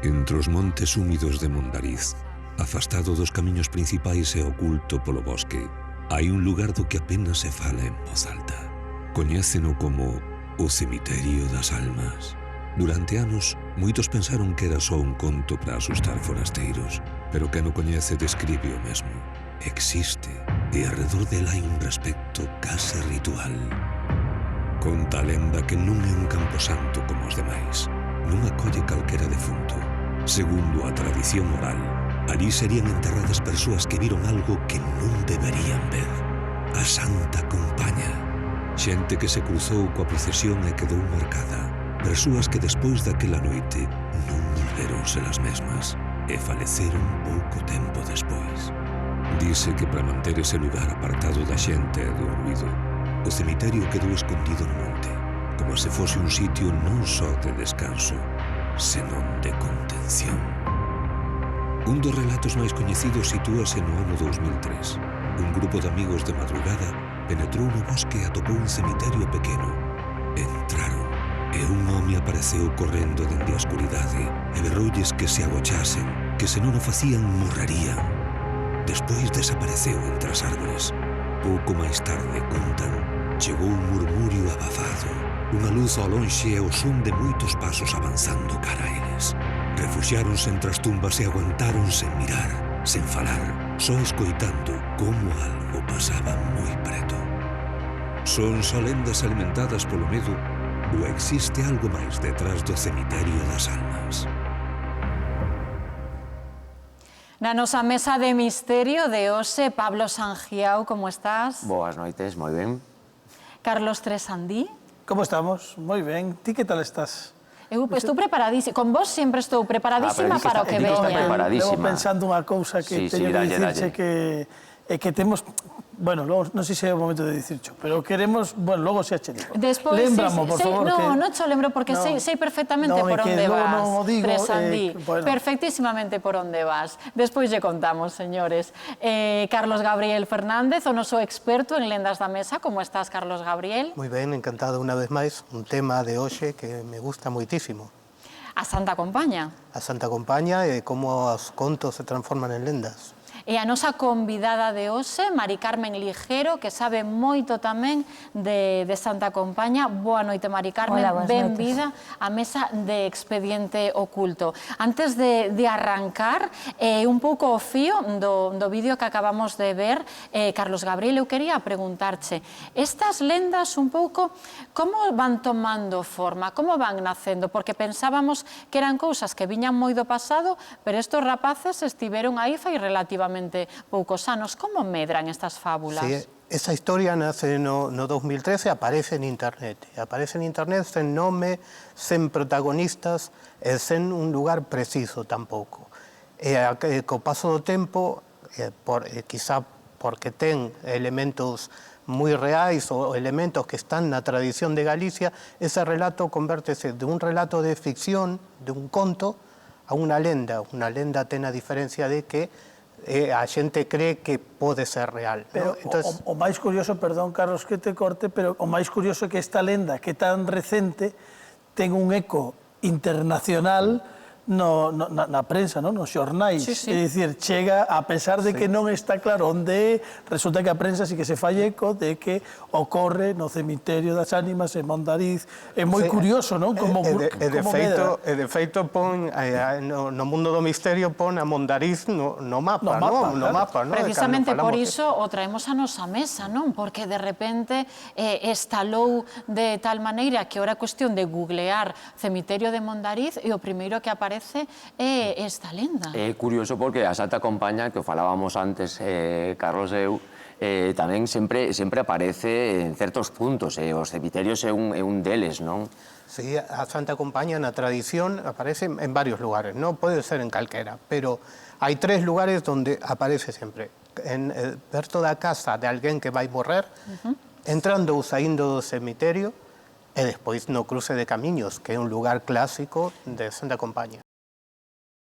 Entre os montes húmidos de Mondariz, afastado dos camiños principais e oculto polo bosque, hai un lugar do que apenas se fala en voz alta. Coñéceno como o Cemiterio das Almas. Durante anos, moitos pensaron que era só un conto para asustar forasteiros, pero quen o coñece describe o mesmo. Existe, e arredor dela hai un respecto case ritual. Conta a lenda que non é un camposanto como os demais. Non acolle calquera defunto. Segundo a tradición oral, alí serían enterradas persoas que viron algo que non deberían ver. A Santa Compaña. Xente que se cruzou coa procesión e quedou marcada. Persoas que despois daquela noite non volveron ser as mesmas e faleceron pouco tempo despois. Dice que para manter ese lugar apartado da xente e do ruido, o cemiterio quedou escondido no monte, como se fose un sitio non só de descanso, senón de contención. Un dos relatos máis coñecidos sitúase no ano 2003. Un grupo de amigos de madrugada penetrou no bosque e atopou un cemiterio pequeno. Entraron e un home apareceu correndo dende a escuridade e berroulles que se agochasen, que se non o facían morrerían. Despois desapareceu entre as árbores. Pouco máis tarde, contan, chegou un murmurio abafado, unha luz ao lonxe e o son de moitos pasos avanzando cara a eles. Refuxiáronse entre as tumbas e aguantaron sen mirar, sen falar, só escoitando como algo pasaba moi preto. Son só lendas alimentadas polo medo ou existe algo máis detrás do Cemiterio das Almas? Na nosa mesa de misterio de hoxe, Pablo Sangiao, como estás? Boas noites, moi ben. Carlos Tresandí. Como estamos? Moi ben. Ti que tal estás? Eu estou preparadísima. Con vos sempre estou preparadísima para o que veña. Levo pensando unha cousa que teño que dicirche que temos... Bueno, logo, non sei se é o momento de dicircho, pero queremos... Bueno, logo xa che digo. Lembramo, por favor, que... Non cho lembro, porque sei perfectamente por onde vas, Tresandí. Perfectísimamente por onde vas. Despois lle contamos, señores. Carlos Gabriel Fernández, o noso experto en lendas da mesa. Como estás, Carlos Gabriel? Moi ben, encantado unha vez máis. Un tema de hoxe que me gusta moitísimo. A Santa Compaña. A Santa Compaña e como os contos se transforman en lendas. E a nosa convidada de hoxe, Mari Carmen Ligero, que sabe moito tamén de Santa Compaña. Boa noite, Mari Carmen. Benvida á mesa de Expediente Oculto. Antes de arrancar, un pouco o fío do vídeo que acabamos de ver, Carlos Gabriel, eu quería preguntarche, estas lendas un pouco, como van tomando forma, como van nacendo? Porque pensábamos que eran cousas que viñan moi do pasado, pero estos rapaces estiveron aí fai relativamente poucos anos. Como medran estas fábulas? Sí, esa historia nace no 2013, aparece en internet. Aparece en internet sen nome, sen protagonistas e sen un lugar preciso tampouco. E co paso do tempo, quizá porque ten elementos moi reais ou elementos que están na tradición de Galicia, ese relato convértese de un relato de ficción, de un conto, a unha lenda. Unha lenda ten a diferencia de que a xente cree que pode ser real. Pero o máis curioso, perdón, Carlos, que te corte, pero o máis curioso é que esta lenda, que é tan recente, ten un eco internacional na prensa, nos xornais. É dicir, chega, a pesar de que non está claro onde é, resulta que a prensa sí que se fai eco de que ocorre no Cemiterio das Ánimas en Mondariz. É moi curioso, non? E de feito, pon no mundo do misterio pon a Mondariz no mapa, non? Precisamente por iso o traemos a nosa mesa, non? Porque de repente estalou de tal maneira que ora é cuestión de googlear Cemiterio de Mondariz e o primeiro que aparece é esta lenda. É curioso porque a Santa Compaña, que falábamos antes, Carlos e eu, tamén sempre aparece en certos puntos, os cemiterios é un deles, non? Sí, a Santa Compaña na tradición aparece en varios lugares, non pode ser en calquera, pero hai 3 lugares onde aparece sempre. Perto da casa de alguén que vai morrer, entrando ou saindo do cemiterio, e despois no cruce de camiños, que é un lugar clásico de Santa Compaña.